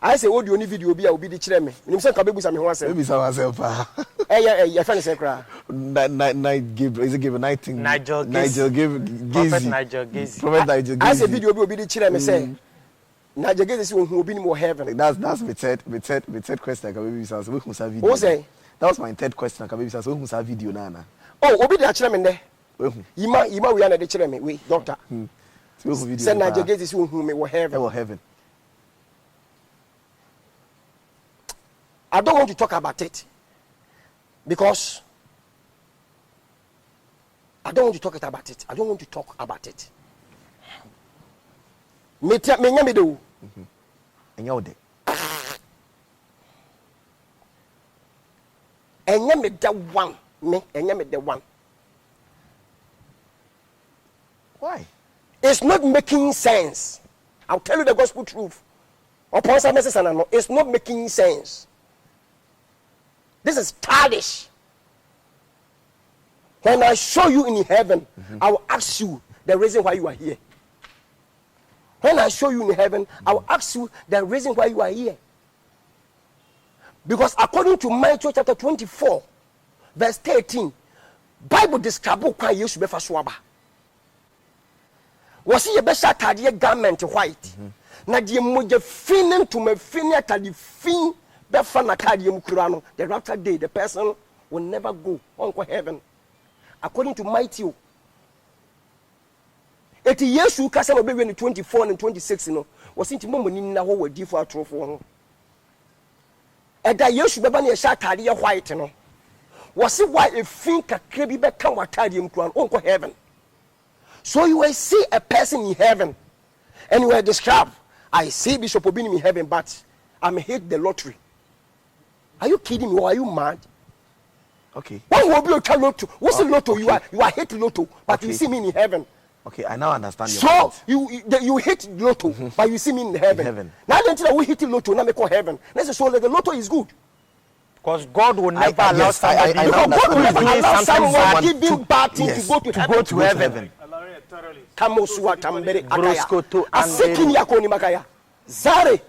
I say, what do you need video be? I will be the chairman. You say, Kabebu Sami was a myself. Your friend is a cry. Give is it give a night thing? Nigel give Prophet Nigel Gaisie. Prophet Nigel Gaisie. I say, video will be the chairman. Say, Nigel Gaisie will be more heaven. That's my third question. Kabebu says, we must have video. What say? That was my third question. Kabebu says, we must have video now. Oh, Obi the chairman there. Ima we are the chairman. We doctor. Send Nigel Gaisie who me will heaven. I don't want to talk about it because I don't want to talk about it. I don't want to talk about it. Me do. And you're there. And you me the one. Me and you me the one. Why? It's not making sense. I'll tell you the gospel truth. Upon some messages and it's not making sense. This is childish. When I show you in heaven, I will ask you the reason why you are here. When I show you in heaven, I will ask you the reason why you are here. Because according to Matthew chapter 24, verse 13, Bible describes why you should be faswaba. Was he a better target garment white? Na die moje finin to me finia tadi fin be fana target kurano. The rapture day, the person will never go on heaven. According to Matthew, 80 years you kasa no be when 24 and 26 no. Was it mo money na wo wadi for atrofo no. Eda yesu be ba na sha target white no. Was it why a fin kakra bi be kan wa target kurano on heaven? So you will see a person in heaven and you will describe, I see Bishop Obinim in heaven, but I'm hate the lottery. Are you kidding me or are you mad? Okay. What will be a lotto? What's the lotto? Okay. You are hate lotto, but you see me in heaven. Okay, I now understand your point. So you hate lotto, but you see me in heaven. Now until we hate lotto, now we call heaven. Let's say the lotto is good. Because God will never allow somebody to give bad things to go to heaven. Kamosua tambere akaya asekini yakoni makaya zare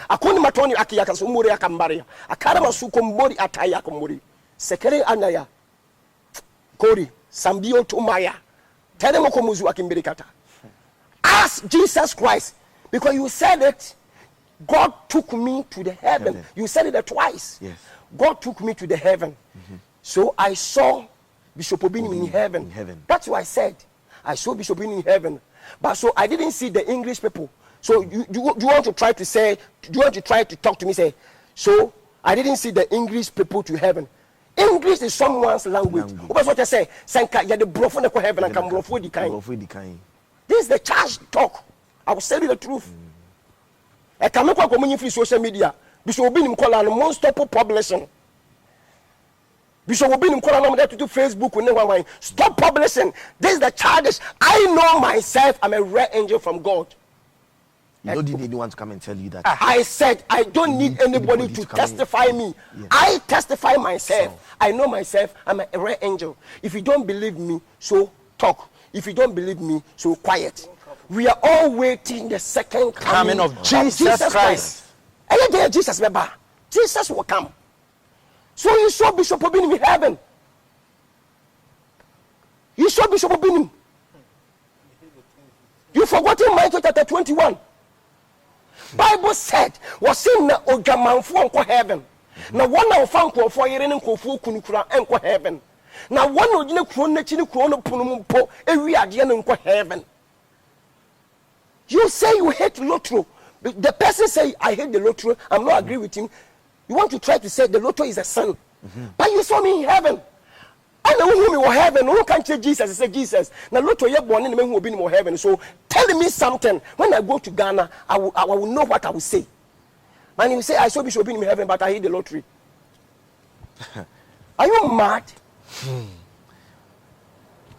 akoni matoni akiyaka sumuri akambari akara masuko mbori ataya komuri sekere anaya kori sambio tumaya tene ko muzu akimbiri kata. Ask Jesus Christ, because you said it, God took me to the heaven. You said it twice. Yes. God took me to the heaven. So I saw Bishop Obinim in heaven. That's why I said I saw Bishop Obinim in heaven. But so I didn't see the English people. So you want to try to say, do you want to try to talk to me, say, so I didn't see the English people to heaven. English is someone's language. That's what I say. You're the bro from the heaven and come bro the kind. This is the church talk. I will tell you the truth. I can make a communion free social media. Bishop Obinim call on non-stop publishing. Bishop Obinim call on to do Facebook. Stop publishing. This is the childish. I know myself. I'm a rare angel from God. You don't need anyone to come and tell you that. I said I don't need anybody to testify me. Yeah. I testify myself. So. I know myself. I'm a rare angel. If you don't believe me, so talk. If you don't believe me, so quiet. We are all waiting the second coming of Jesus Christ. Jesus will come. So you saw Bishop Obinim in heaven. You saw Bishop Obinim. You forgot in Matthew chapter 21. Bible said, was in the Ojaman for heaven. Now one of Fanko for Yerin and Kofu Kunukura and heaven. Now one of the Chrono Punumpo, every again in heaven. You say you hate Lotro. The person say, I hate the Lotro. I'm not agree with him. You want to try to say the Lotro is a son. But you saw me in heaven. I know who me in heaven. Who can't say Jesus? I say Jesus. Now Lotro you born in the man who be in heaven. So tell me something. When I go to Ghana, I will know what I will say. And you say, I saw Bishop in heaven, but I hate the lottery. Are you mad?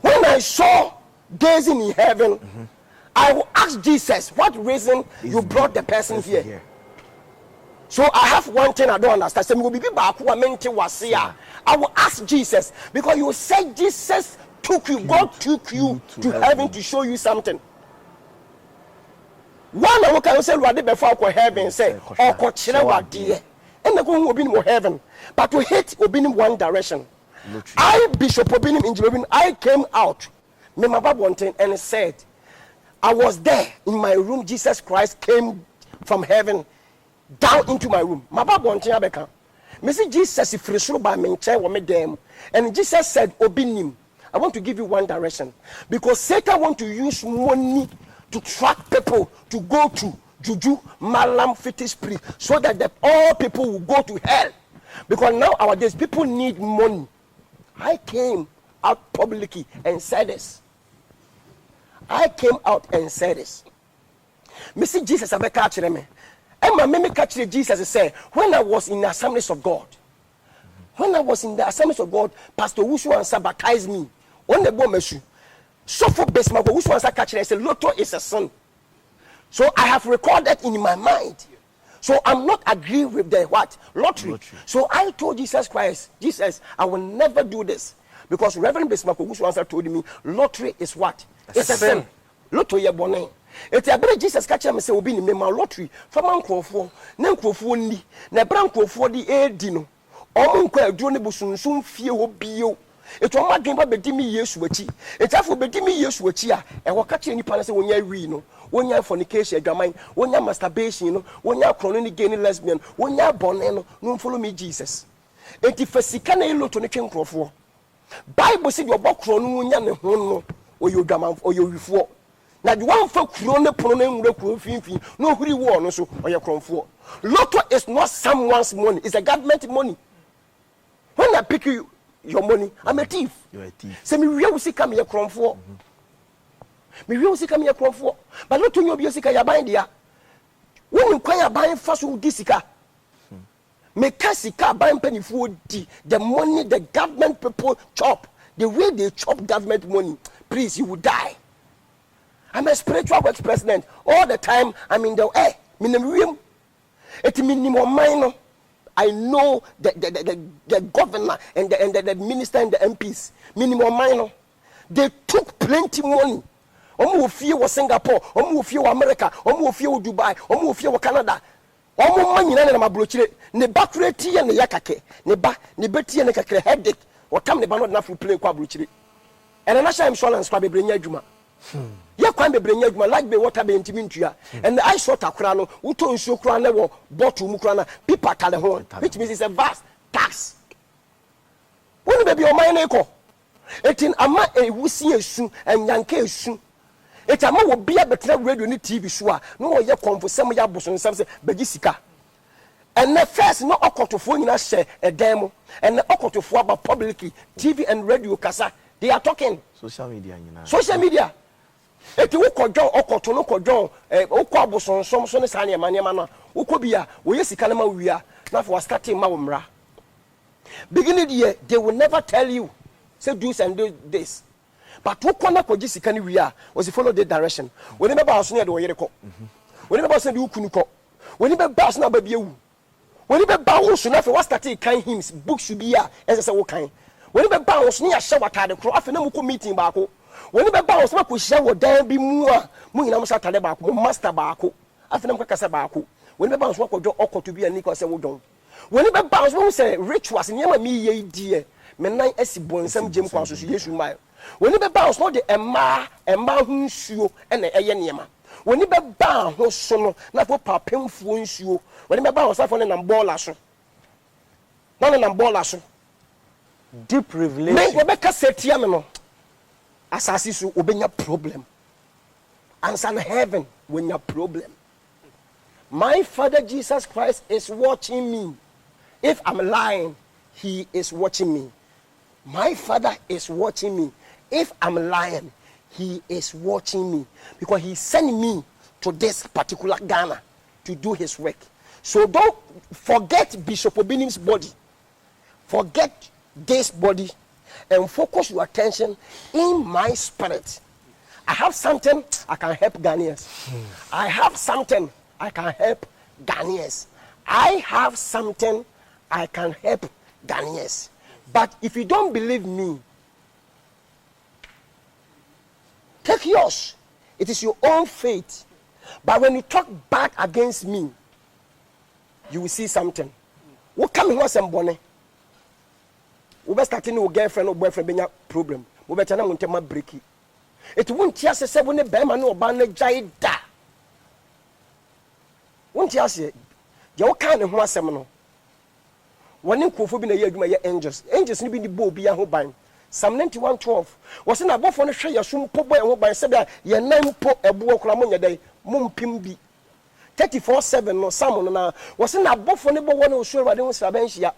When I saw Gaisie in heaven, I will ask Jesus, what reason you brought the person here? So I have one thing I don't understand. I will ask Jesus, because you said Jesus took you, God took you to heaven to show you something. one I can say Radi before ko heaven say or ko chire wade. And the go Obinim heaven. But to hit Obinim one direction. I, Bishop Obinim in Obinim, I came out. Me my Bible and said, I was there in my room. Jesus Christ came from heaven down into my room. My Bible abeka. Me see Jesus if free by me chair them. And Jesus said, Obinim, I want to give you one direction. Because Satan want to use money to track people to go to juju, malam, fetish priest, so that all people will go to hell. Because nowadays people need money. I came out publicly and said this. I came out and said this. Me see Jesus abe catch me. And my meme catch Jesus say, when I was in the Assemblies of God, when I was in the Assemblies of God, Pastor Wushu answer baptized me. On the bomb issue. So for best my Wushu answer catch I say, Lotto is a son. So I have recorded in my mind. So I'm not agreeing with the what? Lottery. So I told Jesus Christ, Jesus, I will never do this. Because Reverend Besmako, who answer told me, lottery is what? It's a sin. Lotto ye bonne. It's a better Jesus catch me say Obinim me my lottery. For man crofo, nan crofo ni, na bran crofo di edino. Omo nkwa aduro ne bosunsun fie ho bio. It was my dream about Bedimi Yesu Wachi. It's after Bedimi Yesu Wachia, and what catching any panel when you're real, when you're fornication, your mind, when you're masturbation, when you're chronic gay lesbian, when you're born, no follow me, Jesus. And if a sick can look to the king for Bible said your book when you're or your drama or your reform. Now, the one for crone pronoun, no who you want also or your comfort. Lotto is not someone's money, it's a government money. When I pick you, your money, I'm a thief. You're a thief. Say me real see come here crom for. Me real see come here crom for. But not to your biosika ya bind dia. When you kwaya buying fast with disika. Me kasika buying penny food the money the government people chop. The way they chop government money, please you will die. I'm a spiritual works president. All the time I'm in the air. Minimum. It minimum minor. I know the governor and the minister and the MPs, minimum minor. They took plenty money. Omo ofie was Singapore, omo ofie was America, omo ofie was Dubai, omo ofie was Canada. Omo money na ma blochire. Ne bakureti ya ne yakake. Ne beti ya ne kakre headache. Wakam ne ba no na fu plane kwa blochire. And the national insurance kwa bebrenya adwuma. Ya kwa bebrenya adwuma like be water be ntimi ntua. And the ice water kura no uto nsuo kura na wo bottle mu kura na people tale ho, which means it's a vast tax. Woni be o man na eko. Etin ama ewusi esu enyanka esu. Eti ama wo bia betra radio ni TV so a no wo ye konfosem ya bosonsam se bagi sika. And the first no okotofo nyina share edem and the okotofo about publicly TV and radio kasa they are talking social media nyina. Social media. Eti wo kodjon okoto no kodjon okọ abosonsom so ne sa ne manema no ukobia wo yesika na ma wia na for starting ma wo mra. Beginning the year they will never tell you say do and do this. But wo kona koji sika ne wia was follow the direction. When me ba so ne de wo yere ko. When me ba so de ukunu ko. When me ba so na ba biewu. When me ba wo so na for what starting kan hymns books should be ya as say wo kan. When me ba wo so ne ya hye watade kro afa na mu ko meeting ba ko. When you be bounce, ma ko hye wo dan bi mu a mu nyina mo satade ba ko mo master ba ko afena mo kasa ba ko when you be bounce ma ko dwo okoto bi ani ko se wo dwon when you be bounce mo say rituals nyama mi ye die me nan asibon sam gem kwa so Yesu mai when you be bounce no de emma hu nsuo na eye nyama when you be bounce ho so no na fo papemfuo nsuo when you be bounce afo ne nam ball aso na nam ball aso deep revelation me go be ka setia me no asasi so obenya problem answer heaven when your problem. My Father Jesus Christ is watching me. If I'm lying, he is watching me. My Father is watching me. If I'm lying, he is watching me because he sent me to this particular Ghana to do his work. So don't forget Bishop Obinim's body. Forget this body and focus your attention in my spirit. I have something I can help Ghanaians. I have something I can help Ghanaians. I have something I can help Ghanaians. But if you don't believe me, take yours. It is your own faith. But when you talk bad against me, you will see something. What come here some bonnet? We be starting with girlfriend or boyfriend be problem. We be trying to make break it. It won't just say when the bema no ban jaida. Won't just say you can't have some no. When you could be na year angels. Angels ni be the bow be a whole bind. Psalm 91:12. Was in a buff on the share your soon po boy and by Sabia, your name po a book ramonia day, mum pimbi. 34:7 no salmon now. Was in a buff on the boy one who sure I don't sabensia.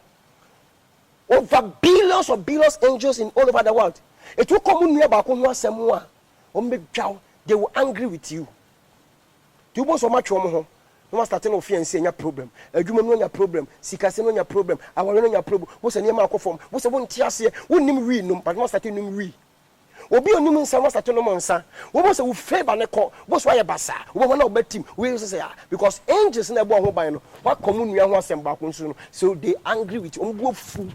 Over billions of billions angels in all over the world. It will come near Bakuno Samoa. They were angry with you. You want so much home. You must start no fear and say your problem. A human on your problem. Sikasin on your problem. I want on your problem. What's a name of form? What's a one tears here? Wouldn't him read no, but must start him read. Obi on him must start no monsa. What was a favor neko? What's why a bassa? What one of team? We say because angels never who by no. What common we want some back so they angry with you.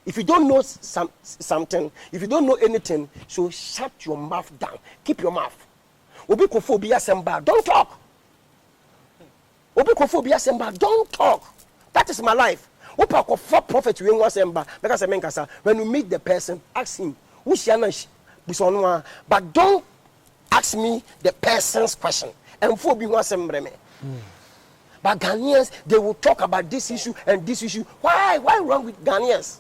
If you don't know something, if you don't know anything, so shut your mouth down. Keep your mouth. Obi kophobia semba. Don't talk. Obi kophobia semba. Don't talk. That is my life. Opa kofo prophet we want semba. Because I mean kasa. When you meet the person, ask him. But don't ask me the person's question. And for be want semba me. But Ghanaians, they will talk about this issue and this issue. Why? Why wrong with Ghanaians?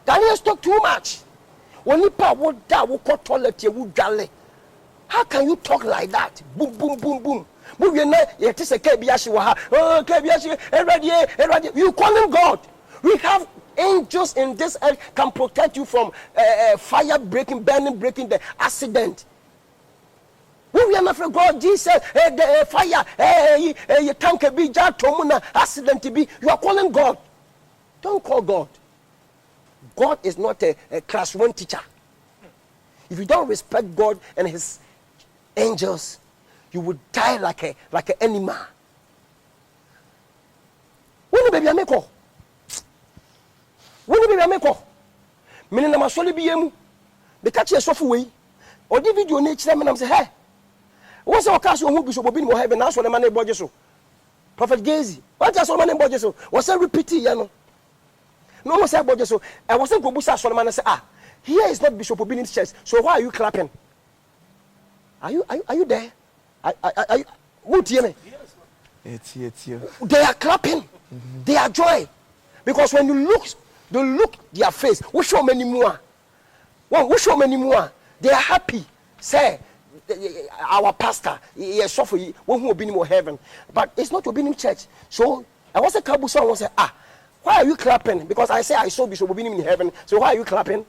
Ghanaians talk too much. When you would die, would call toilet, you would jolly. How can you talk like that? Boom, boom, boom, boom. It is a KBS. Oh, KBS, you call him God. We have angels in this earth can protect you from fire breaking, burning, breaking, the accident. We are not afraid God, Jesus, the fire, you can't be accident to be. You are calling God. Don't call God. God is not a class 1 teacher. If you don't respect God and his angels, you would die like an animal. When the baby I make call. When the baby I make call. Meaning I'm sorry be emu. The catch a soft way. Or the video nature them and I'm say, hey, what's our cast who Bishop Obinim or heaven? That's what the man named Bojeso. Prophet Gaisie. What's that man named Bojeso? What's that repeating, you know? No more say about this. So I wasn't going to say Solomon and say, here is not Bishop Obinim's church. So why are you clapping? Are you there? Are you? What do you mean? It's They are clapping. Mm-hmm. They are joy, because when you look their face. We show many more. Well, we show many more. They are happy. Say our pastor, yes, suffer. One who Obinim or heaven, but it's not Obinim church. So I was a Kabusa and I say, why are you clapping? Because I say I saw Bishop Obinim in heaven. So why are you clapping?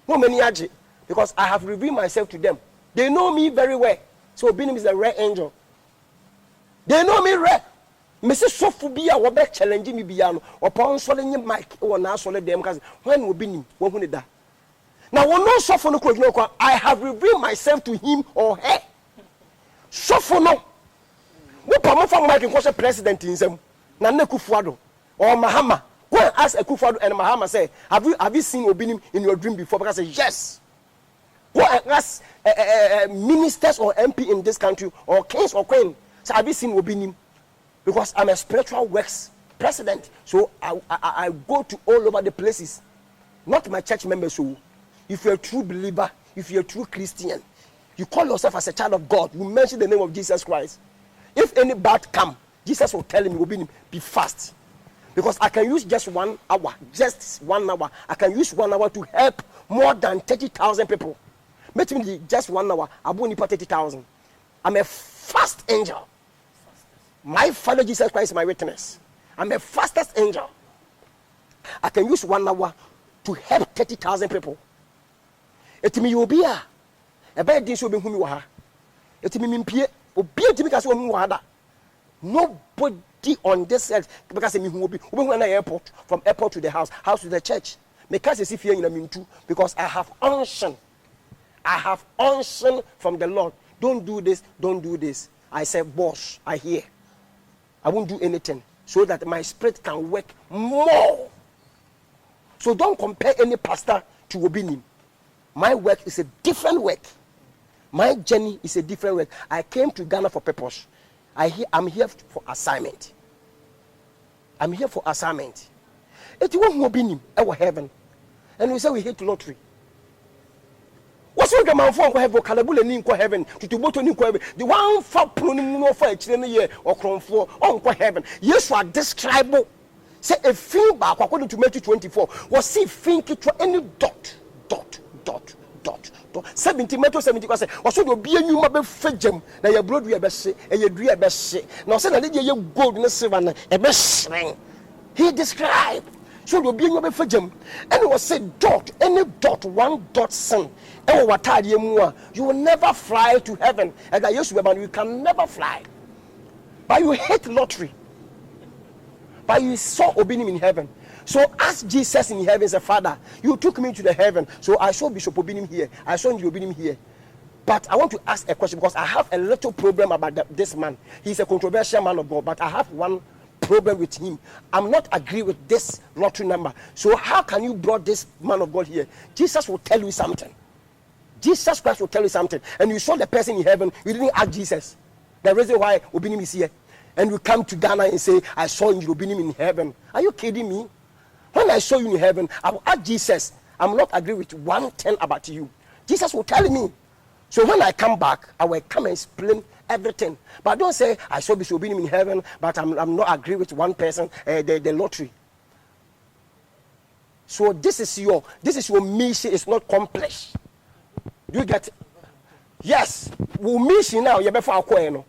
No many aji. Because I have revealed myself to them. They know me very well. So Obinim is a rare angel. They know me rare. Mrs. Sophobia will be challenging me beyond upon swallowing your mic or now swallow them because when Obinim won't that. Now when no sophono, I have revealed myself to him or her. Sophono. What promote from Mike and was president in them. Nana Kufuado. Or Mahama, go and ask Akufo-Addo and Mahama say, have you seen Obinim in your dream before? Because I say yes. Go and ask ministers or MP in this country or kings or queen. Say, have you seen Obinim? Because I'm a spiritual works president, so I go to all over the places. Not my church members. So, if you're a true believer, if you're a true Christian, you call yourself as a child of God. You mention the name of Jesus Christ. If any bad come, Jesus will tell him, Obinim, be fast. Because I can use just 1 hour, just 1 hour. I can use 1 hour to help more than 30,000 people. Make me just 1 hour. I won't need 30,000. I'm a fast angel. My Father Jesus Christ is my witness. I'm a fastest angel. I can use 1 hour to help 30,000 people. It me obia. A bad thing should be whom you are. It me impie. Obia to me as whom you are. Nobody on this earth, because me will be when I airport, from airport to the house to the church. Because as if you're in a mean too, because I have unction. I have unction from the Lord. Don't do this, don't do this. I say, boss, I hear. I won't do anything so that my spirit can work more. So don't compare any pastor to Obinim. My work is a different work. My journey is a different way. I came to Ghana for purpose. I'm here for assignment. I'm here for assignment. It won't Obinim, our heaven. And we say we hit lottery. What's the man for heaven? Calabula Ninko heaven, to Tuboto Ninko heaven. The one for Pruno for a year or Cron for Unco heaven. Yes, you are describable. Say a feedback according to Matthew 24 was see think it to any dot. 70 metro 70 was also to be a new mabel fedjem. Now your blood we are best, and your dream best. Now, send a lady your gold in the silver, a best. He described. So you'll be in your fedjem. And it was said dot, any dot, one dot sun. And what time you will never fly to heaven. And I used to be, you can never fly. But you hate lottery. But you saw Obinim in heaven. So ask Jesus in heaven, say, Father, you took me to the heaven. So I saw Bishop Obinim here. I saw you Obinim here. But I want to ask a question because I have a little problem about this man. He's a controversial man of God, but I have one problem with him. I'm not agree with this lottery number. So how can you brought this man of God here? Jesus will tell you something. Jesus Christ will tell you something. And you saw the person in heaven. You didn't ask Jesus. The reason why Obinim is here. And you come to Ghana and say, I saw you Obinim in heaven. Are you kidding me? When I saw you in heaven, I will ask Jesus. I'm not agree with 110 about you. Jesus will tell me. So when I come back, I will come and explain everything. But don't say, I saw Bishop Obinim in heaven, but I'm not agree with one person, the lottery. So this is your mission. It's not complex. Do you get it? Yes. We mission now. You better acquire.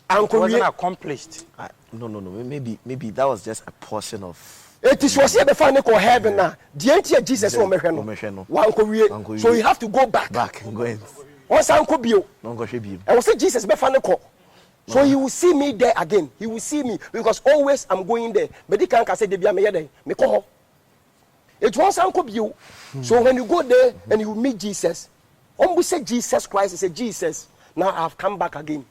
It wasn't accomplished. No. Maybe that was just a portion of. It is was here before Nico heaven now. The entire Jesus will make no. So you have to go back. And go in. Once Uncle Bio. I will say Jesus before Nico. So he will see me there again. He will see me because always I'm going there. But he can't say they be a me there. It was Uncle Bio. So when you go there and you meet Jesus, we say Jesus Christ, he said Jesus. Now I've come back again.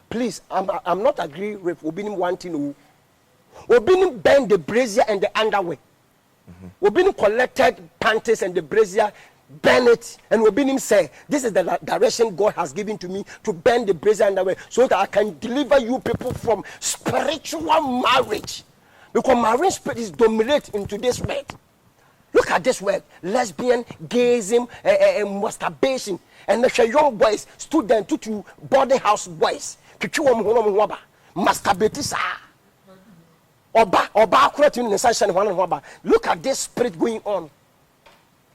Please, I'm not agree with Obinim wanting to. Obinim bend the brazier and the underwear. Obinim collected panties and the brazier, bend it, and Obinim say, this is the direction God has given to me to bend the brazier and underwear so that I can deliver you people from spiritual marriage. Because marine spirit is dominate into this word. Look at this word, lesbian, gayism, masturbation. And the young boys, students, to boarding house boys, masturbate. Look at this spirit going on.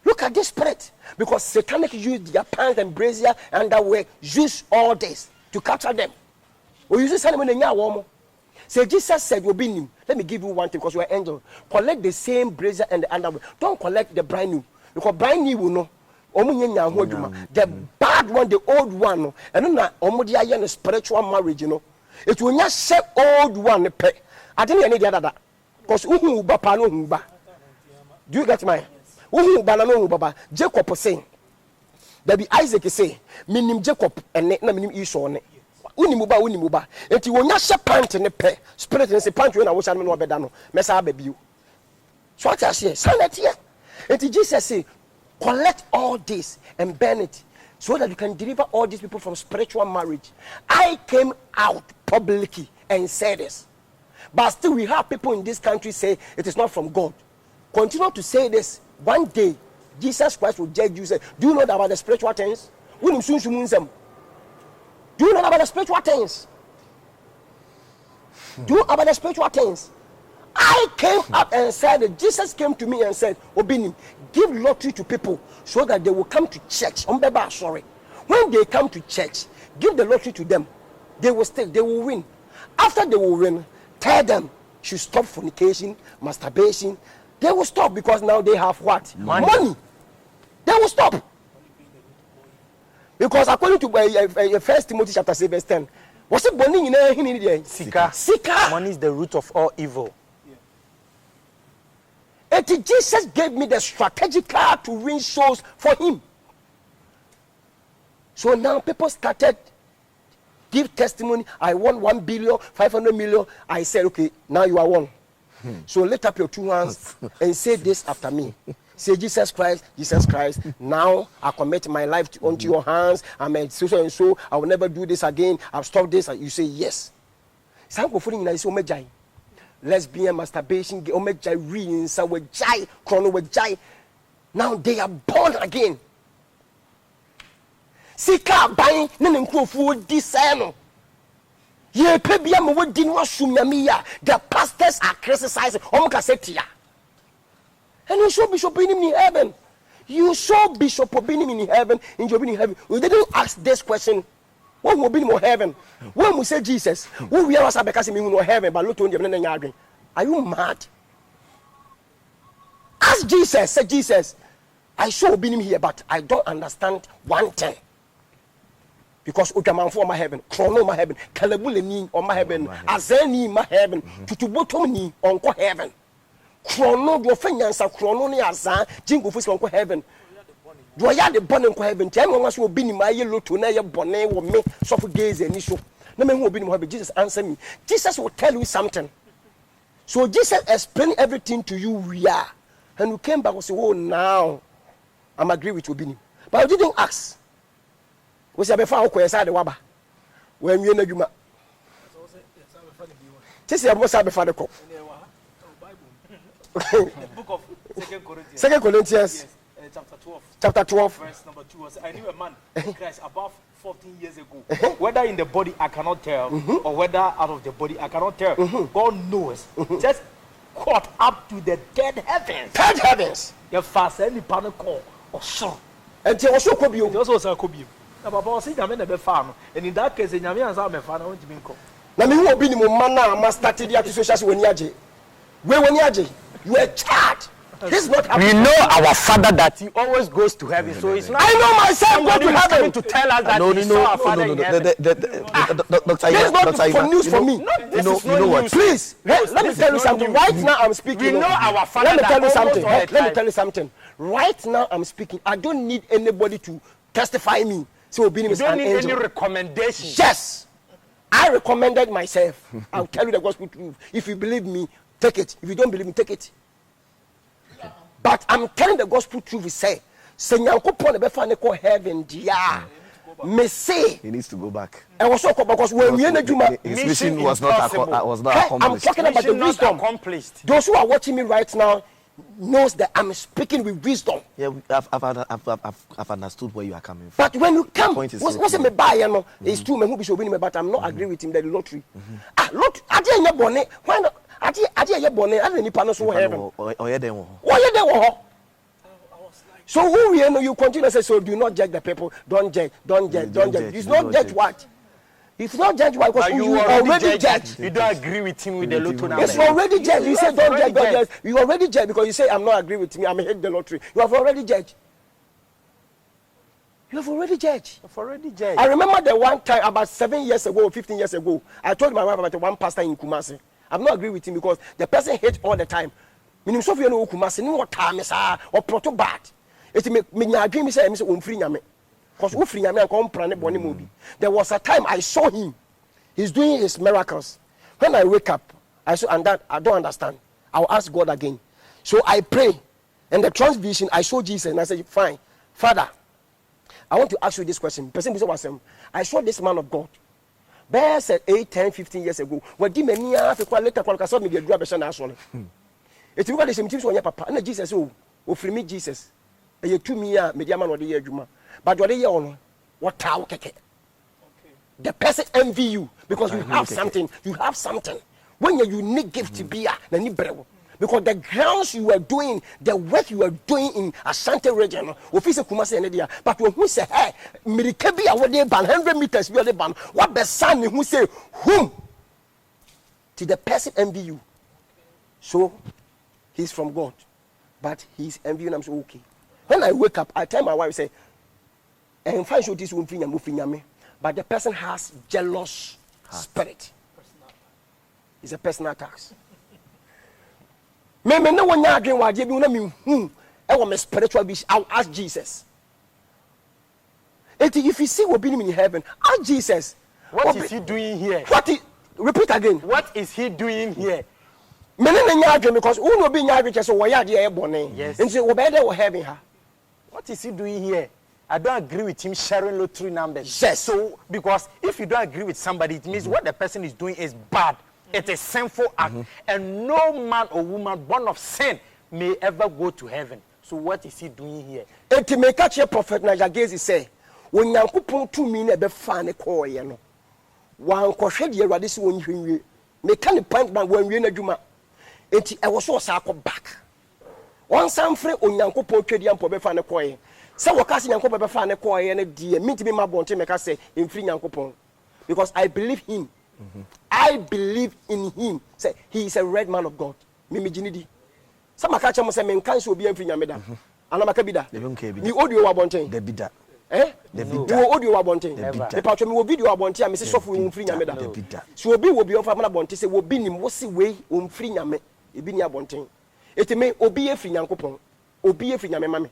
Look at this spirit. Because satanic use their pants and brazier and underwear, use all this to capture them. We use this animal in your woman. So Jesus said, Obinim, let me give you one thing because you are angel. Collect the same brazier and the underwear. Don't collect the brand new. Because brand new will know. The bad one, the old one, and then a spiritual marriage, you know. It will not say old one. I didn't need the other. Because do you get mine? Jacob was saying, there be Isaac is saying, minim Jacob and minim Esau. Unimuba. And you will not say pant in the pay. Spirit and say pant when I was no bedano. Messa baby. So what I say, sign it here. And Jesus say, collect all this and burn it so that you can deliver all these people from spiritual marriage. I came out publicly and said this. But still we have people in this country say it is not from God. Continue to say this. One day, Jesus Christ will judge you. Say, do you know about the spiritual things? Do you know about the spiritual things? Do you know about the spiritual things? I came up and said that Jesus came to me and said, Obinim, give lottery to people so that they will come to church. When they come to church, give the lottery to them. They will win. After they will win, tell them should stop fornication, masturbation. They will stop because now they have what? Money. They will stop. Because according to 1 Timothy chapter 6 verse 10, what's it burning in Sika? Money is the root of all evil. And Jesus gave me the strategic car to win souls for him. So now people started give testimony. I won 1 billion, 500 million. I said, okay, now you are one. So lift up your two hands and say this after me. Say, Jesus Christ, now I commit my life unto your hands. I'm a so and so. I will never do this again. I've stopped this. And you say, yes. Some go for you say, omejai. Lesbian, masturbation, omejai, reading, some with jai, chrono with jai. Now they are born again. See, car buying, none food discerno. Ye pebia mo wodi no asumyamiya. The pastors are criticizing. Omkasetia. And you saw Bishop Obinim in heaven. You saw Bishop Obinim in heaven, in Obinim in heaven. We didn't ask this question. When we Obinim in heaven, when we say Jesus, when we are because we know heaven, but look to him. Are you mad? Ask Jesus. Say Jesus, I saw Obinim here, but I don't understand one thing. Because Ojaman for my heaven, Chrono my heaven, Kalabuleni on my heaven, Azeni my heaven, Tutubotomi on heaven. Chrono, your fingers are chrono, Azan, Jingo for some heaven. Do I have the bonnet in heaven? Tell me what will be in my yellow to Naya Bonnet or me, so for gaze and issue. No man will be in heaven. Jesus answer me. Jesus will tell you something. So Jesus explained everything to you, we are. And you came back and said, oh, now I'm agree with Obinim. But I didn't ask. We say before I say the waba. When you know you ma. This is what say before the call. Book of 2 Corinthians. 2 Corinthians. Yes, chapter 12. Chapter 12. Verse number 2 was, I knew a man in Christ above 14 years ago. Whether in the body I cannot tell, or whether out of the body I cannot tell. God knows. Just caught up to the dead heavens. Dead heavens. You fast any panic call or so. And you also could be. It also was a cobby. And in that case, in Yamian Zamefana, I want to be called. Now, me will be the man master to the association when Yaji. Where when Yaji, you are charged. This is not happening. We know our Father that He always goes to heaven, so it's not. I know myself go to heaven to tell us that He saw our Father in heaven. This is not for news for me. You know what? Please, let me tell you something. Right now, I'm speaking. We know our Father. Let me tell you something. Let me tell you something. Right now, I'm speaking. I don't need anybody to testify me. So Obinim is an angel. You don't need any recommendation. Yes, I recommended myself. I'll tell you the gospel truth. If you believe me, take it. If you don't believe me, take it. But I'm telling the gospel truth. We say, "Senyankopon be fa ne ko heaven dia." Me say he needs to go back. And also because when we his mission was not accomplished. I'm talking about the wisdom. Accomplished. Those who are watching me right now knows that I'm speaking with wisdom. Yeah, I've understood where you are coming from. But when you come, what's so me buy? You know, it's true. Me who be showing me, but I'm not agree with him. The lottery. Lot. I didn't have bonnet. Why not? I didn't have bonnet. I didn't need so heaven. Oh yeah, then. Why you there? So who we know? You continue to say so. Do not judge the people. Don't judge. Don't judge. Don't judge. It's not judge what. If not judge why, because you already judge. You don't agree with him with the lottery number. It's already judged. You say don't judge, don't judge. You already judge because you say I'm not agree with me. I'm hate the lottery. You have already judged. You have already judged. You've already judged. I remember the one time about 7 years ago, 15 years ago, I told my wife about one pastor in Kumasi. I'm not agree with him because the person hates all the time. Meaning so you know Kumasi, no what time is or proto bad. It me dream say I'm free nyame. Because there was a time I saw him. He's doing his miracles. When I wake up, I saw and that I don't understand. I'll ask God again. So I pray. And the transvision, I saw Jesus and I said, fine, Father, I want to ask you this question. I saw this man of God. Bear said 8, 10, 15 years ago. What did me later saw me get rubbish national. It's you got the same things on your papa. And Jesus, oh, free me, Jesus. You 2 year media man or the year Juma. But what they on what tower keke. The person envy you because you have something. You have something. When your unique gift to be because the grounds you are doing, the work you are doing in Ashanti region, officer Kumasi and Edia. But when who say, hey, Mirikebi are what they ban 100 meters, we are the ban. What the son who say whom? To the person envy you. So he's from God, but he's envying. I'm so okay. When I wake up, I tell my wife, say, and find show this one thing and but the person has jealous spirit. It's a personal attacks. Me no one again why you know me I want my spiritual beast. I'll ask Jesus. If you see Obinim in heaven, ask Jesus. What is he doing here? Repeat again. What is he doing here? Mene nya adwe because who no be nya adwe so wo ya de e bone. Yes. Nti wo be there wo heaven ha. What is he doing here? I don't agree with him sharing lottery numbers. Yes. So, because if you don't agree with somebody, it means what the person is doing is bad. It's a sinful act. And no man or woman born of sin may ever go to heaven. So what is he doing here? Enti me catch your prophet Nigel Gaisie say, when Yankopon to me na be fa ne call ye no. Wan kohwe de Awurade se won hwenwie. Me ka ne point man wan wie na dwuma. Enti e wo so sa akọ back. Wan samfre Onyankopon twedi ampo be fa ne call ye. Se wo ka se Nyankopon be fa ne call ye na die minti me ma bonte me ka se emfiri Nyankopon. Because I believe him. I believe in him. Say he is a red man of God. Mimi jinidi. Some catch him say men cancel obi emfiri Nyameda. Ana maka bida. Ni audio wa bonten. The bida. Eh? The Wo bida. audio wa bonten. bida. Me patcho me wo video wa bonten a me se sofo emfiri Nyameda. The bida. So obi wo bi ofa mana bonten say obi nim wo se we emfiri Nyame. Ebi ni abonten. Eti me obi efiri Nyankopon. Obi efiri Nyame ma me.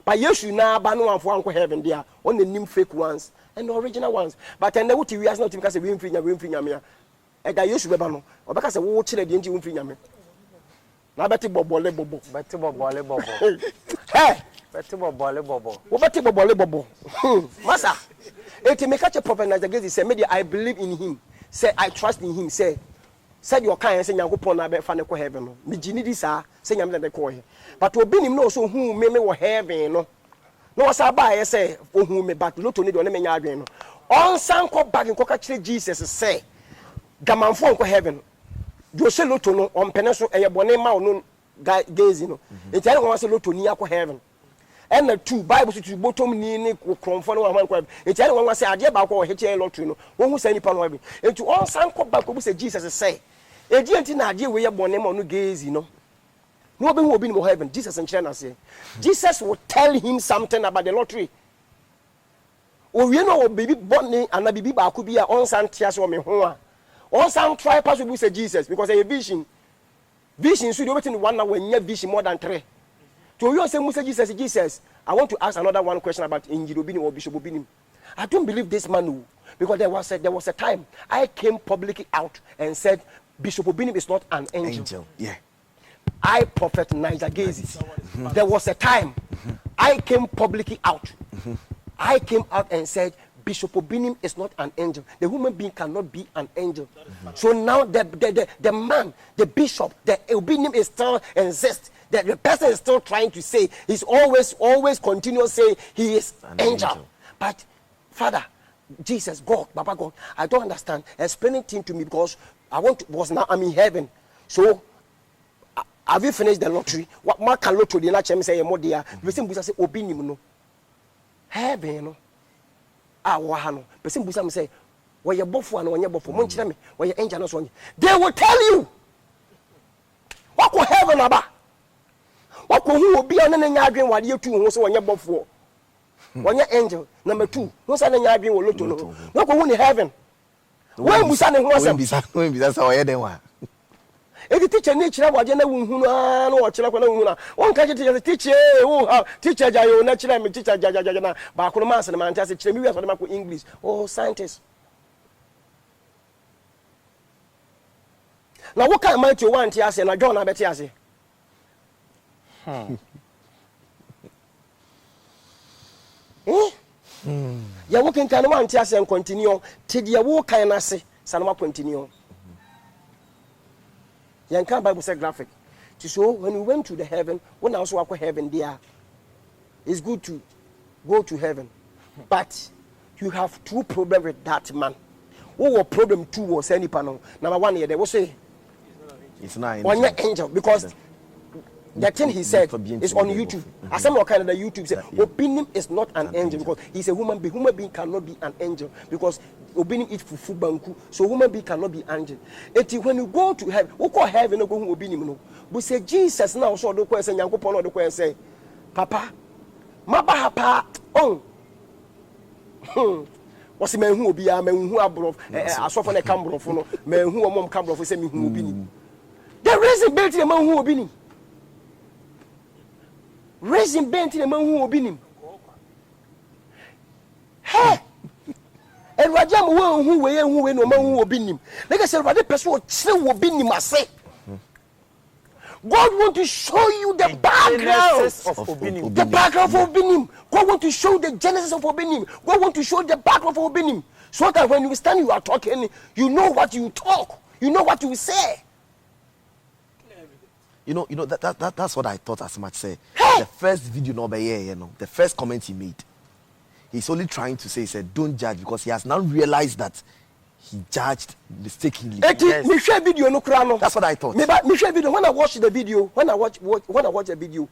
But Yesu na ba no anfo anko heaven there. On the nim fake ones and the original ones. But and what we are not because we emfiri Nyame. E da Yesu beba no. Obeka say wo kire de nti emfiri Nyame. Na beti bobole bobo. Beti bobole bobo. Hey! Beti bobole bobo. Wo beti bobole bobo. Masa. Eti me catch a prophet Nigel Gaisie say me I believe in him. Say I trust in him. Say said your kind say Nyankopon na be fa ne ko heaven no. Me gini di sa say Nyame na ko he. But Obinim no so hu me wo heaven no. No was about say hu me but loto ni do na me nya adwen no. On san ko back ko ka kire Jesus say gamanfo ko heaven. Do say loto no on pene so eye bone ma no Gaisie no. Enti ane ko say loto ni akọ heaven. And the two Bible to bottom ni kromfo no man ko. Enti ane ko say ade ba ko he che lottery no. Wo hu say nipa no abi. Enti on san ko back ko say Jesus say e di enti na ade we ye bone ma no Gaisie no. No be who be in heaven. Jesus and China say. Jesus will tell him something about the lottery. O we no baby bone and na bibi ba ko bi a on san tia so me ho a. On some try pass will say Jesus because a vision. Vision should be waiting 1 hour when you vision more than 3. To you say Musa Jesus. I want to ask another one question about Obinim or Bishop Obinim. I don't believe this man because there was a time I came publicly out and said Bishop Obinim is not an angel. Yeah. I prophet Nigel Gaisie. There was a time I came publicly out. I came out and said Bishop Obinim is not an angel. The human being cannot be an angel. So now the man, the bishop, the Obinim is still exists. The person is still trying to say, he's always continue say he is an angel. But Father, Jesus, God, Baba God, I don't understand. Explain it to me because now I'm in heaven. So have you finished the lottery? What mark a lottery? The last say more dear. We say Obinim no. Heaven no. Wahano. Person Busam say, why you buff one when you buff for Munchami, why you angel no. They will tell you what will heaven about. What will be on any arguing while you two also when you buff for when you're angel. Number 2, no son and arguing will look to know. No go in heaven. When Busan was that's how I had. if the teacher nature was no children, one can teacher, teacher Jayo, natural teacher Jajana, Bakumas and Manchester, we have English, scientists. Now, what kind of mind you want, Tiasi, and I don't have Tiasi? You're working kind of one Tiasi and continue till you walk kind of say, Sanama continue. Yankan Bible said graphic. So when we went to the heaven, when I also walk heaven there, it's good to go to heaven. But you have 2 problems with that man. What was problem 2 was any panel. Number 1 here, they will say it's not an angel because the thing he said is on YouTube. As some kind of the YouTube said, Obinim is not an angel because he's a human being. Human being cannot be an angel because Obinim eat fufu banku, so human being cannot be angel. When you go to heaven, who call heaven no go Obinim no. We say Jesus now so do question Nyankopon no do question say, Papa, maba pa what's man who be a man who abroad asofo na kambrofo no man who mom kambrofo say me hu Obinim. The reason built the man who Obinim. Raising bent in the man who Obinim. Hey! And Rajam who no man who Obinim. Like I said, what the person will chill Obinim, I say. God want to show you the background of Obinim. the background of Obinim. God want to show the genesis of Obinim. God want to show the background of Obinim, so that when you stand, you are talking, you know what you talk, you know what you say. You know that's what I thought as much say. Hey! The first video no be the first comment he made. He's only trying to say, he said, don't judge, because he has now realized that he judged mistakenly. Yes. Me share video no krano. That's what I thought. Me share video. When I watch the video, when I watch the video,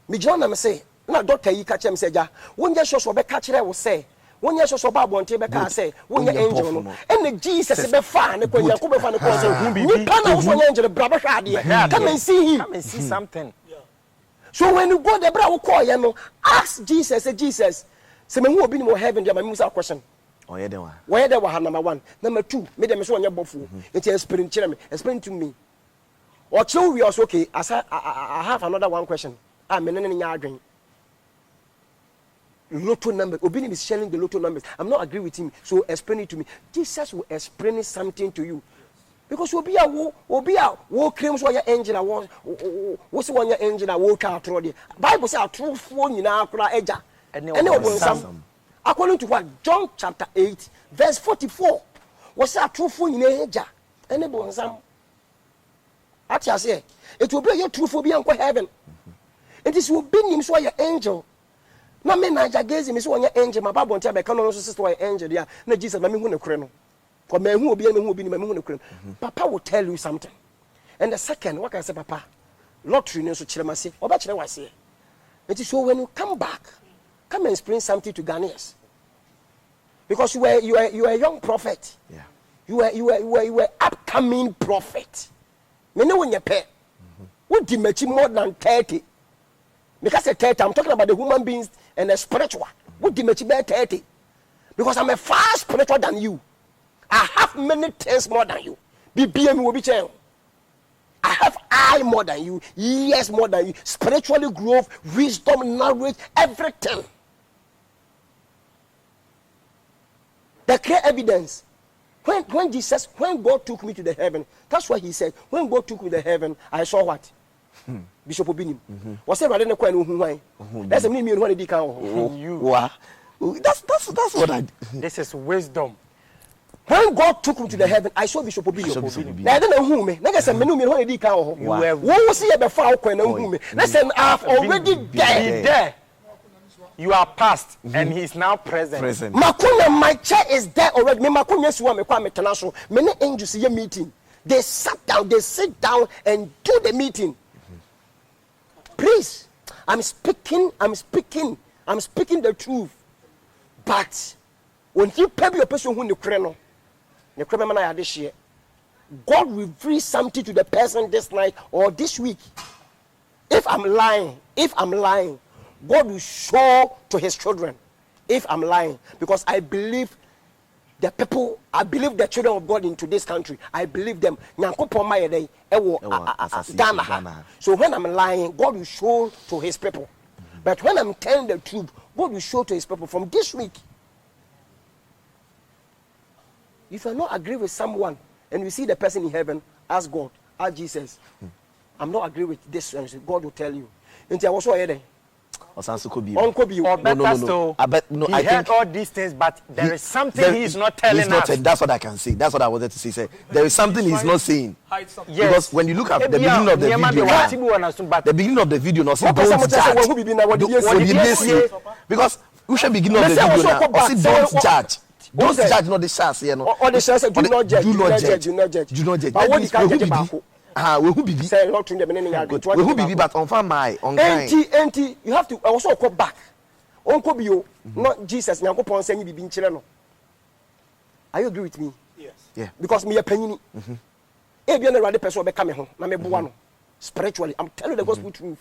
me John am say, na doctor yi catch him say ja. When you show be catch will say. When you show ba bonte be can say, when you angel no. And Jesus be fa ne ko yanko be fa ne ko say. Ni pana wo angel braba hwa ade. Come and see him. Come and see something. So when you go the bra wo call you know, ask Jesus, say Jesus, say me who Obinim heaven there, my musa question. Oh yeah, then Where there was number 1, number 2, me dem so anya bofu. It explain to me. Or so we also okay. As I have another one question. Me nene nya adwen. Lotto number. Obinim is sharing the lotto numbers. I'm not agree with him. So explain it to me. Jesus will explain something to you. Because obi a wo claim so your angel wo se your angel wo twa atro de. Bible say atrofo nyina akora eja. Ene obonsam. According to what? John chapter 8, verse 44. Was that true for you? Any bonsam. At ya say, it will be your true for beyond heaven. It is will be him so your angel. No me Nigel Gaisie, Miss one your angel, my Bible and Tabby, can sister or angel, yeah. No Jesus, my moon creno. For me who will be my moon creno. Papa will tell you something. And the second, what can I say, Papa? Lottery no so chilamasi, or bachelor was here. It is so when you come back. Come and explain something to Ghanaians, because you are a young prophet. Yeah. You were upcoming prophet. Me know when you pay. What did make more than 30? Because at 30, I'm talking about the human beings and the spiritual. What did make 30? Because I'm a far spiritual than you. I have many things more than you. BBM will be changed. I have eye more than you, ears more than you, spiritually growth, wisdom, knowledge, everything. The clear evidence. When God took me to the heaven, that's what he said. When God took me to the heaven, I saw what? Bishop Obinim. Was it rather than who? That's a meaning when he can. You. That's what I. This is wisdom. When God took me to the heaven, I saw Bishop Obinim. I don't know who me. Never said menu me when he can. Who see a far when who me. Listen, I've already there. You are past, and he is now present. Makuna, my chair is there already. Me makuna suwa me kwa international. Many angels see a meeting. They sit down and do the meeting. Please, I'm speaking the truth. But when you pay your person who you kreno, God will reveal something to the person this night or this week. If I'm lying, God will show to his children if I'm lying, because I believe the children of God into this country. I believe them. Ghana. So when I'm lying, God will show to his people. But when I'm telling the truth, God will show to his people from this week. If you not agree with someone and you see the person in heaven, ask God, ask Jesus. I'm not agree with this. God will tell you. And I was so here. Or better still, he heard all these things, but there is something he is not telling us. That's what I can say. That's what I wanted to say. There is something he's not saying. Yes. Because when you look at the beginning of the video, because we should begin of the video, don't judge. Don't judge, not the chance, you know. Or the chance, do not judge. Do not judge. But what you can judge about? We who be but on farm my on anti you have to also go back. Uncle Bio, not Jesus, Nyanko Pon saying you be in Chileno. Are you agree with me? Yes. Yeah. Because me a penny. If you're not the person be coming home, na me buano. Spiritually, I'm telling you the gospel truth.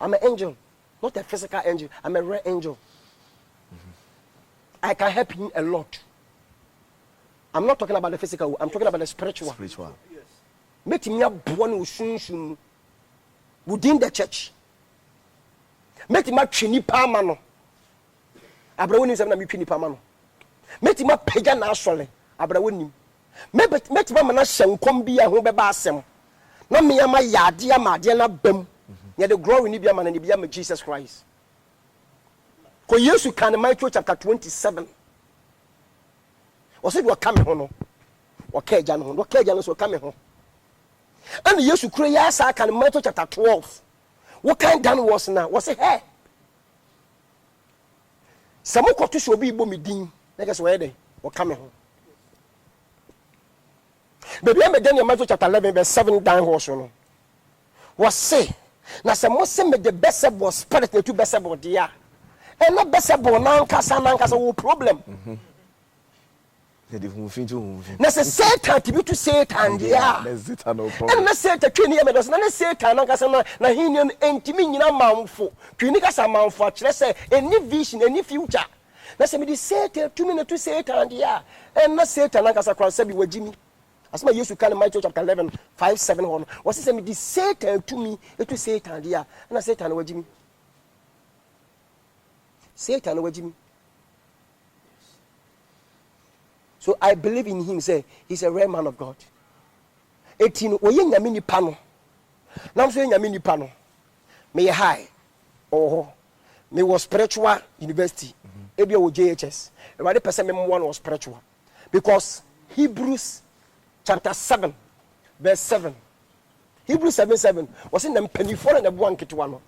I'm an angel, not a physical angel. I'm a rare angel. I can help you a lot. I'm not talking about the physical, I'm talking about the spiritual. Make me a born within the church. Make him a chini pamano. Abraham is a chini pamano. Make him a pagan actually. Abraham. Make him a manashan combia who be bassem. na me ama yade ama de na bam ye the glory ni bia ma na ni bia ma Jesus Christ ko Yesu kan Matthew chapter 27 o se do ka me ho no o ka eja no ho o ka eja no so ka me ho and Yesu kure ya sa kan Matthew chapter 12 what kind dan was na was say hey samo ko to so bi bo me din na ga so we dey o ka me ho baby am den Matthew chapter 11 verse 7 down horse no was say na se mo se me the best was spirit to best about dia and not best about na nkasa wo problem na se Satan to be Satan dia no problem and na Satan twini ya me dos na Satan nkasa na hinian entimi nyina manfo twini kasa manfo a kire se any vision any future na se me di Satan to me to Satan dia and na Satan nkasa kwa se bi wagimi as my Yesu kan Matthew chapter 11 5-7 one was say me the Satan to me to Satan dia na Satan wagimi Satan wagimi. So I believe in him say he's a rare man of God 18 oye nyame nipa no na so nyame nipa no me high me was spiritual university ebi o JHS everybody person me one was spiritual because Hebrews chapter 7 verse 7 Hebrews 7:7 was in them penny for and the one ketwa no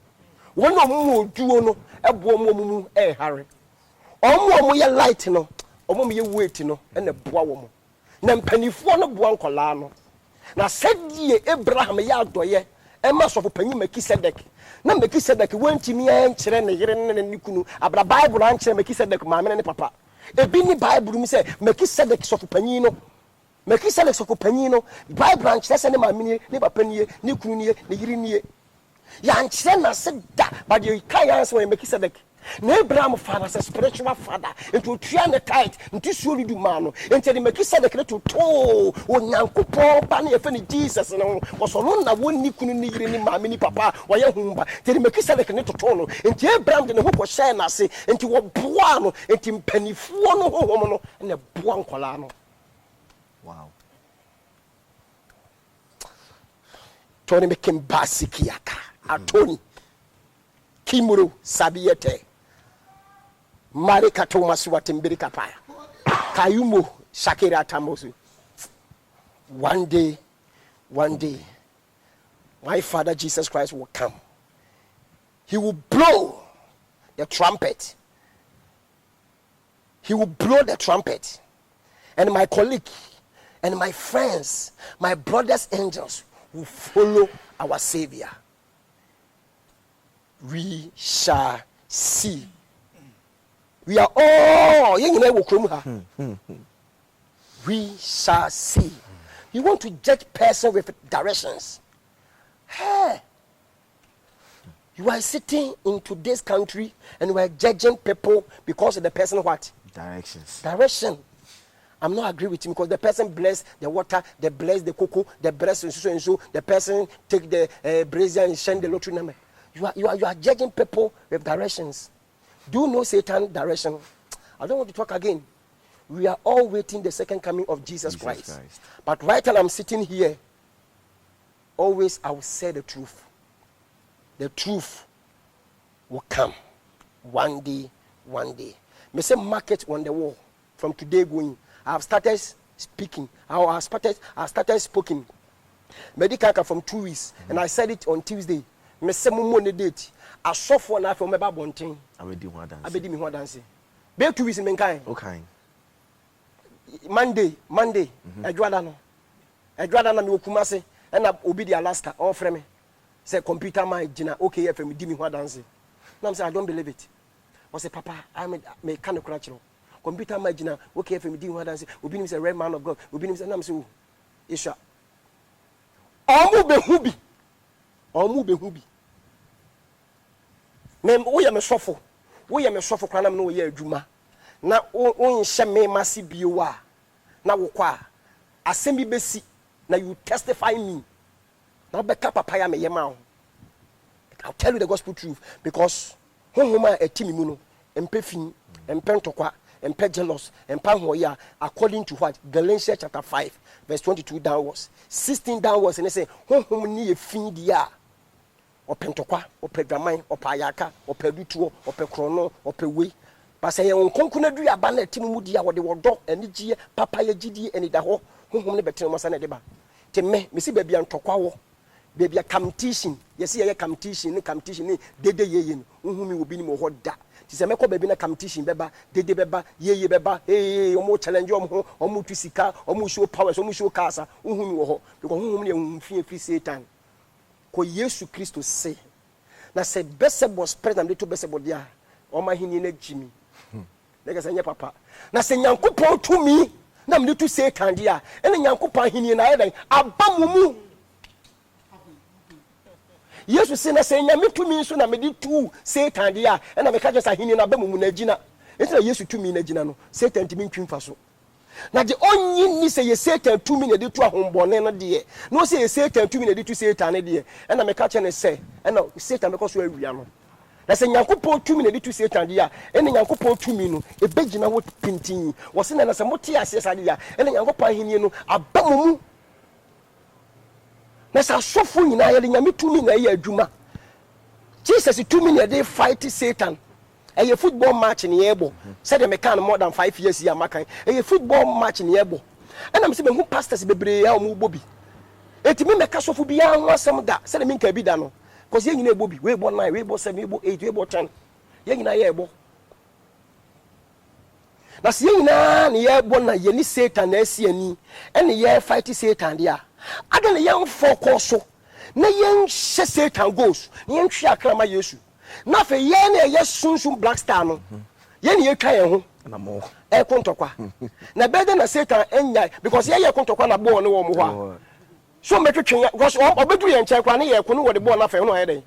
won no mu oduo no ebo mu hare omo ye light no omo ye weight no na boa wo mo na mpanifo no boa nkola no na sadie Abraham ya adoye e ma sofo panyi Melchizedek na Melchizedek wantimi en kire ne yere ne nikunu abra Bible an kire Melchizedek maame ne papa ebi ni Bible mi say Melchizedek sofo panyi no Melchizedek sofo panyi no Bible an kire se ne maame ne papa nie ne kunu nie ne yiri nie ya an kire na se da but you kai answer Melchizedek na Abraham father as a spiritual father into tria ne tight into so do man no into the Melchizedek to onyankopon ba na ye fe ni Jesus no was no na woni kunu ni yire ni maame ni papa wo ye humba the Melchizedek ne to no into Abraham de ne ho ko share na se into wo boa no into mpanifuo no hohom no na boa nkola no wow Tony mekem basikiaka atoni kimuru sabiyete Marika Thomas Watimbiri Kapaya Kayumo Shakira Tamosu. One day, my Father Jesus Christ will come. He will blow the trumpet. He will blow the trumpet. And my colleague and my friends, my brothers angels will follow our Savior. We shall see. We are all we shall see. You want to judge person with directions. Hey, you are sitting in today's country and you are judging people because of the person what? Direction. I'm not agree with him because the person bless the water, they bless the cocoa, they bless and so. The person take the brazier and send the lottery number. You are judging people with directions. Do you know Satan's direction? I don't want to talk again. We are all waiting the second coming of Jesus Christ. But right now I'm sitting here, always I will say the truth. The truth will come one day. Me say market on the wall. From today going, I have started speaking. I started speaking. Medical from 2 weeks, and I said it on Tuesday. Me say mo ne date. I suffer na from meba bonten. Abedi mi ho dance. Be 2 weeks men kan. Okay. Monday. Adwada na me okumase na obi di Alaska offer me. Say computer man gina okay FM di mi ho dance. Now I'm say I don't believe it. I say papa I me kan kura chiro. Computer man gina okay FM di mi ho dance. Obinim say red man of God. Obinim say na me say oh. Isha. Omu be hubi. Mem wo ye me sofo kwana me no ye adwuma na wo nhye me masi bio a na wo kwa asem bi besi na you testify me na beka papa ya me ye ma wo. I'll tell you the gospel truth because honhoma etimi mu no empefin empentokwa and pet jealous and panhoya according to what Galatians chapter 5 verse 22 downwards 16 downwards and they say honhom ni e fin dia opentokwa opedwaman opayaka opedutuo opekrono opewei basa ye onkonkuna duaba na timu dia wode wodo anigie papa ye gidie anida ho honhom ne betene mo sana de ba temme mesi babia ntokwa wo babia competition yesi ye competition ni dede yeye no honhom Obinim ho da ti se meko baby na competition beba dede beba yeye beba omo challenge omo tu sika omo show powers omo show kasa honhom wo ho because honhom ne mfie Satan ko Yesu Kristo say na se Beelzebub president de to Beelzebub dia o ma hini na jimi nega sanya papa na se Nyankopon tumi na me to Satan dia ene Nyankopon hini na yedan abamumu Yesu say na se nyame tumi so na me di tu Satan dia ene me ka je sa hini na abamumu na gina enti na Yesu tumi na gina no Satan timi ntwimfa so na de onyi ni say Satan tumi na de tu ahombone no de no say Satan tumi na de tu Satan de ena me ka che ne say ena Satan me ko so awia no na say Nyankopon tumi na de tu Satan de ena Nyankopon tumi no e begina wo pintin wo se na say mote ase sa de ena Nyankopon ahini no abamumu na sa sofo nyina ye nyame tumi na ye adwuma Jesus tumi na de fight Satan. A football match in Yebo. Said they can more than 5 years here, Makai. A football match in Yebo. And I'm saying, who pastors be brave or Bobby? It mean the castle for beyond some of that. Said the Minka be done. Because young in Bobby, we born 9, we born 7, we born 8, we born 10. Young in a Yebo. That's young in a born a Yenny Satan, SCNE, and the year fighting Satan, dear. I don't a young folk also. No young Satan goes, young Shakrama Yesu. Na fe ye na sunsun black star no ye na ye twa ye ho na mo e kontokwa na bede na Satan enya because ye kontokwa na ball no wo mo ho so metwetwe because obedu ye nche kwa na ye ko no wo de ball na fe no ye den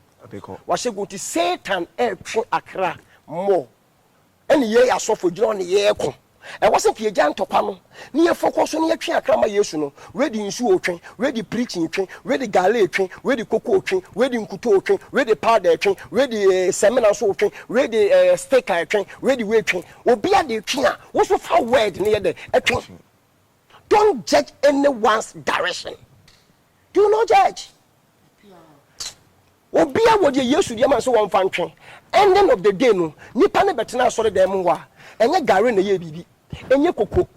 wa shegu ti Satan e twe akra mo eni ye asofo giro na ye ko e wasn't ye ntokwa no na ye focus no ye twe akra ma Yesu no ready nsu otwen ready preaching twen ready gale twen ready koko otwen ready nkuto otwen ready powder twen ready seminar so otwen ready sticker twen ready we twen obi ade twen a wo so fa word na ye de etwen. Don't judge anyone's direction. Do not judge. Obi a wo de Yesu de man so won fa ntwen ending of the day no nipa ne betena so de dem wa enye gare na ye bibi enye koko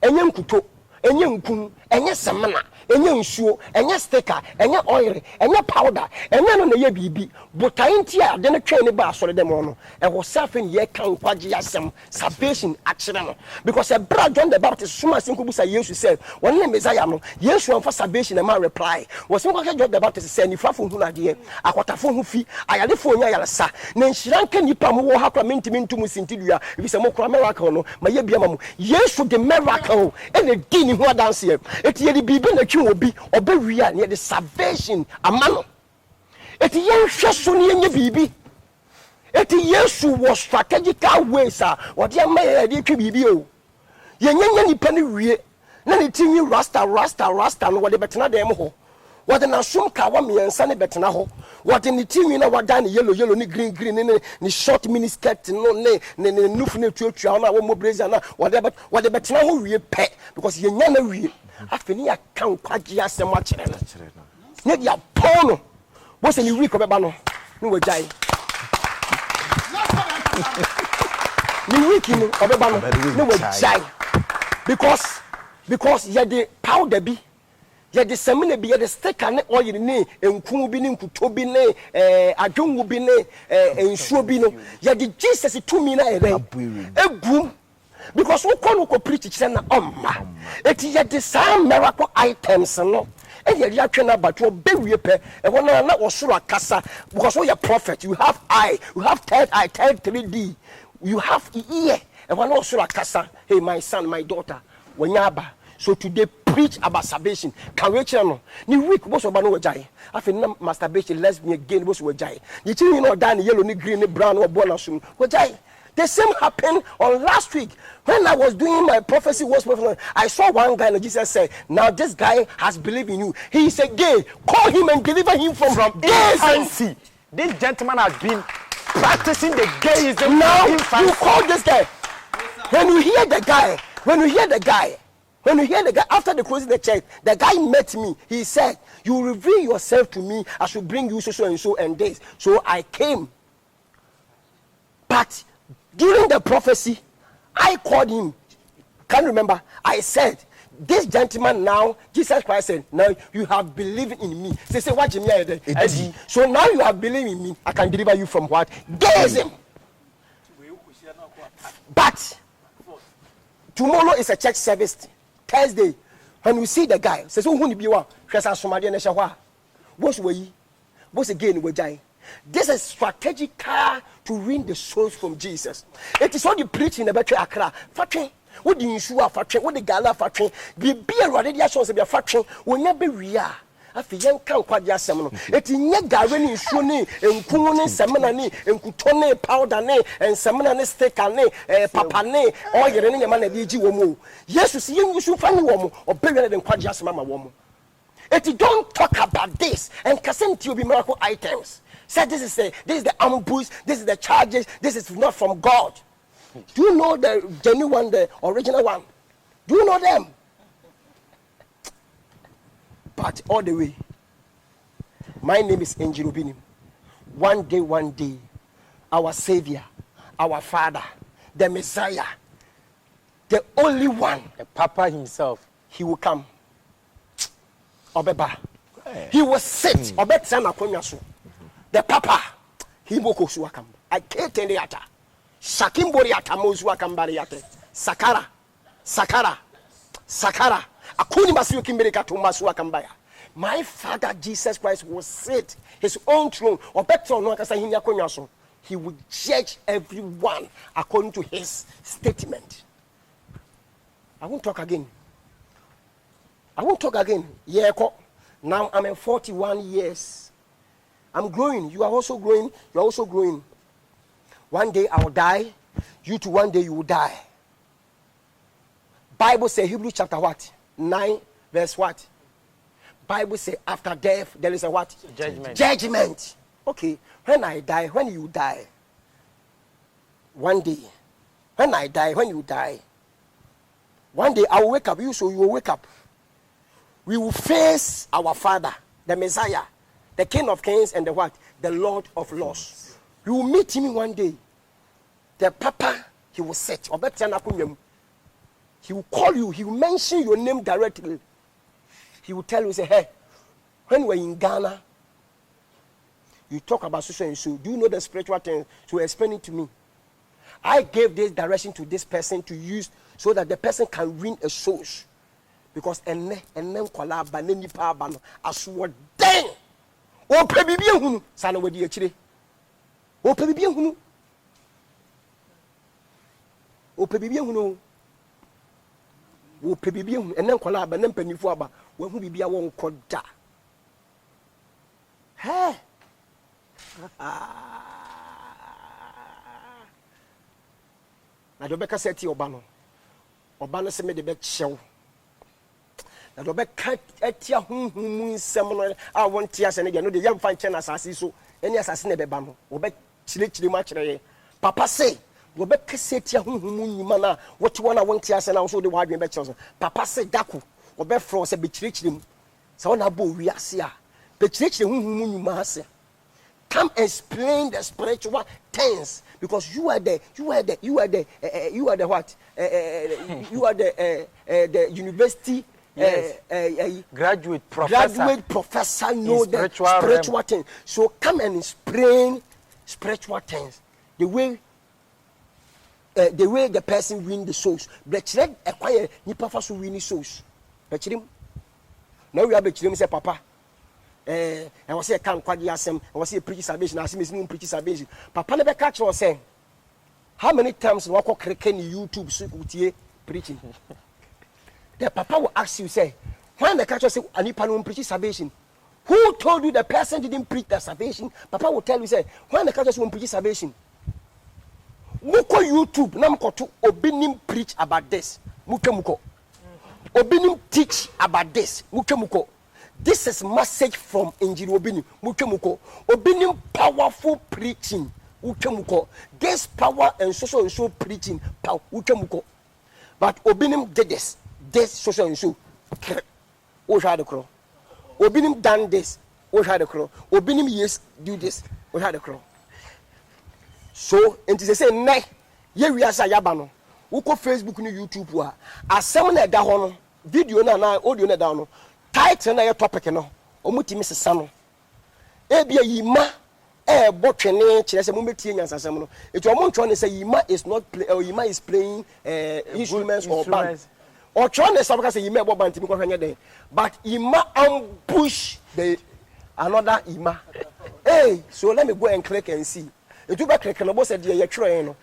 enye nkuto enye nkun enye semena enye nsuo enye sticker enye oil enye powder enye no na ye bibi botai nti a de ne twen ne ba asore dem no e ho safin ye kan kwaje asem salvation akire no because e bra John the Baptist suma sinko busa Yesu said won ne Messiah no Yesu am for salvation e ma reply was sinko John the Baptist say ni frafo hu na de akwatafo hu fi ayalefo nya yalesa na nhyiranka nipa mo wo hakra mentimi ntumu sintidua bi se mo kra miracle no ma ye bia ma mo Yesu the miracle e na di ni ho adanse e eti ye di bibi na twi obi obewia na ye the salvation amano eti ye hwe so ne ye bibi eti Yesu was strategical ways what ye ma ye di twi bibi o ye nyanya nipa ne wie na ne tinwi rasta no wo de betena dem ho what na sum ka wa miensa ne betena ho what ni tinwi na wada ne yellow ni green ni short mini skirt no ne nufu ne tuatua na wo mo blazer na what de betena ho wie pe because ye nya na wie afeni ya kan kwaje asem a kire na ne dia pono bo se ni week obeba no ni wo jai ni week no obeba no ni wo jai because ye de powder bi ye de semina bi ye de sticker ne oil ne enkun bi ne nkuto bi ne adwongu bi ne ensuo bi no ye de Jesus to me na egum because we ko preach say na omma eti ye de some miracle items no e ye ya twa na bato bewie pe e wona na osoro akasa because we are prophet you have eye you have third eye third 3D you have ear e wona osoro akasa hey my son my daughter wonyaba so today preach about salvation can we channel ni week boss oba no wajai afi na masturbation lesbian again boss wajai you think you know dan yellow ni green ni brown or born asum wajai. The same happened on last week when I was doing my prophecy. I saw one guy and Jesus said, now this guy has believed in you. He is a gay. Call him and deliver him from infancy. This gentleman has been practicing the gayism. Now you call this guy. When you hear the guy, after the closing the church, the guy met me. He said, "You reveal yourself to me. I should bring you so and so and this." So I came. But during the prophecy, I called him. Can you remember? I said, "This gentleman now, Jesus Christ said, now you have believed in me." They say, "What Jimmy?" So now you have believed in me. I can deliver you from what? Gaisie. But tomorrow is a church service. Thursday, when we see the guy, says, "Who will be one? What's again with Jai?" This is strategic car to win the souls from Jesus. It is what you preach in the Battery Accra. Fatwe, what do you issue of fatwe? What the gala fatwe? Be a radiation shows be a fatwe. Will never be real. Afi yen kan kwadia sem no etinye gare ni nsuo ni enku ni semena ni enkuto ni powder ni ensemena ni sticker ni papa ni oyere ni nyama na bi gi wo mu Jesus yen yusu fa ni wo mu obewere de kwadia sem ma wo mu eti don't talk about this and kasenti obi miracle items say this is the ambush, this is the charges, this is not from God. Do you know the genuine one, the original one? Do you know them? But all the way, my name is Angrily Obinim. One day, our Savior, our Father, the Messiah, the only one, the Papa himself, he will come. Obeba. He will sit. The Papa, he will go to Wakam. I can't tell you. Shakimbori atamozu akambari yate. Sakara. Akuni masiyo kimbere katumasu akambaya. My Father Jesus Christ will sit his own throne. Or better no akasa hinya konyaso. He will judge everyone according to his statement. I won't talk again. Yeah, now I'm in 41 years. I'm growing. You are also growing. You are also growing. One day I will die. You too, one day you will die. Bible says, Hebrews chapter what? 9 verse what? Bible says after death there is a what? Judgment. Okay. When I die, when you die, one day, when I die, when you die, one day I will wake up. You so you will wake up. We will face our Father, the Messiah, the King of Kings and the what? The Lord of Lords. You will meet him one day. The Papa, he will sit. He will call you. He will mention your name directly. He will tell you, say, "Hey, when we're in Ghana, you talk about so and so. Do you know the spiritual things? So explain it to me. I gave this direction to this person to use so that the person can win a soul. Because and then collab banani pa bano aswo den. O pe bibie hunu sana wadi akire. O pe bibie hunu. O pe bibie hunu. O pe bibie hunu and then collab banan panifo aba. Wo hu bibia won koda. Hey. Na do beka seti oba no se me de be chew. Na do beka etia hunhum nsem no a won tia se ne de no de yam fan chen asase so eni asase ne beba no wo be chire ma kire papa say wo be kasetia hunhum nyuma na wote wona won tia se na so de wadwen be chew so papa say dako wo be fro se be chire mu se wona bo wi ase a be chire hunhum nyuma ase. Come explain the spiritual things because you are the university graduate professor know the spiritual things. So come and explain spiritual things the way the person win the souls. But acquire nipa fa so win souls. But now we have a say papa. And was say can kwadi asem and was say preach salvation as me preach salvation papa never catch us saying how many times we walk kreke ni YouTube so utie preaching. The papa will ask you say when the catch us say anipa no preach salvation, who told you the person didn't preach the salvation? Papa will tell you say when the catch us won't preach salvation, muko YouTube na mko to Obinim preach about this muko Obinim teach about this muko. This is message from Angrily Obinim. Obinim powerful preaching. uchemuko. This power and social preaching power uchemuko. But Obinim did this social and so. Oh, had a crow. Obinim done this. Oh, had a crow. Obinim yes do this. Oh, had a crow. So, and to say, nay, ye we are Sayabano. Uko Facebook ni YouTube wa. Asem na da ho no. Video na audio na da no. Title na your topic no. Omuti Mrs. Sano. Ebia yima botwene kire se mometie nyansasem no. Etu omo ntwo ne say yima is not yima is playing instruments or band. Or trying to say yima bo band timi ko hwanye den. But yima ambush the another yima. Hey, so let me go and click and see. It will be click and said you try no.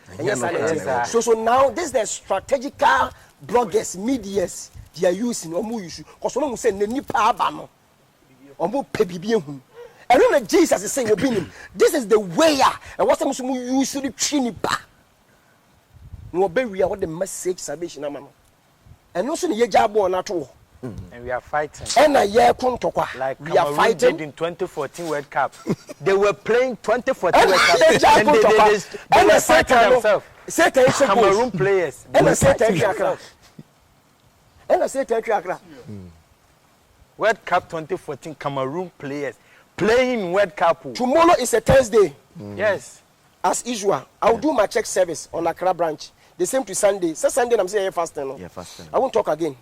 So now this is the strategical bloggers, medias they are using omo use. Cause no say ne nipa aba no. Omo pe bibie hu. And when Jesus is saying Obinim, this is the way and what some use to trinipa. No be we are what the message salvation amano. And also the yejabo na to. And we are fighting. Like we are fighting in 2014 World Cup. They were playing 2014 World Cup and they were fighting themselves. Cameroon players. And I say World Cup 2014 Cameroon players playing in World Cup. Tomorrow is a Thursday. Yes. As usual, I'll do my check service on Accra branch. The same to Sunday. So Sunday I'm saying fasting. No? Yeah, fasting. I won't talk again.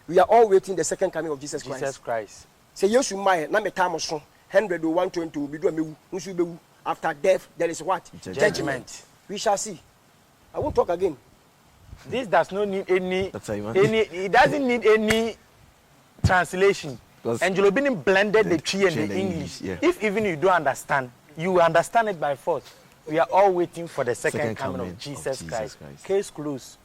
We are all waiting the second coming of Jesus Christ. Jesus Christ. Say yes, you might. Na me time so 100 or 120 will be do me. After death there is what? Judgment. We shall see. I won't talk again. This does not need any. It doesn't need any translation. Angelo Obinim blended the tree and the English. Yeah. If even you don't understand, you understand it by force. We are all waiting for the second coming of Jesus Christ. Case closed.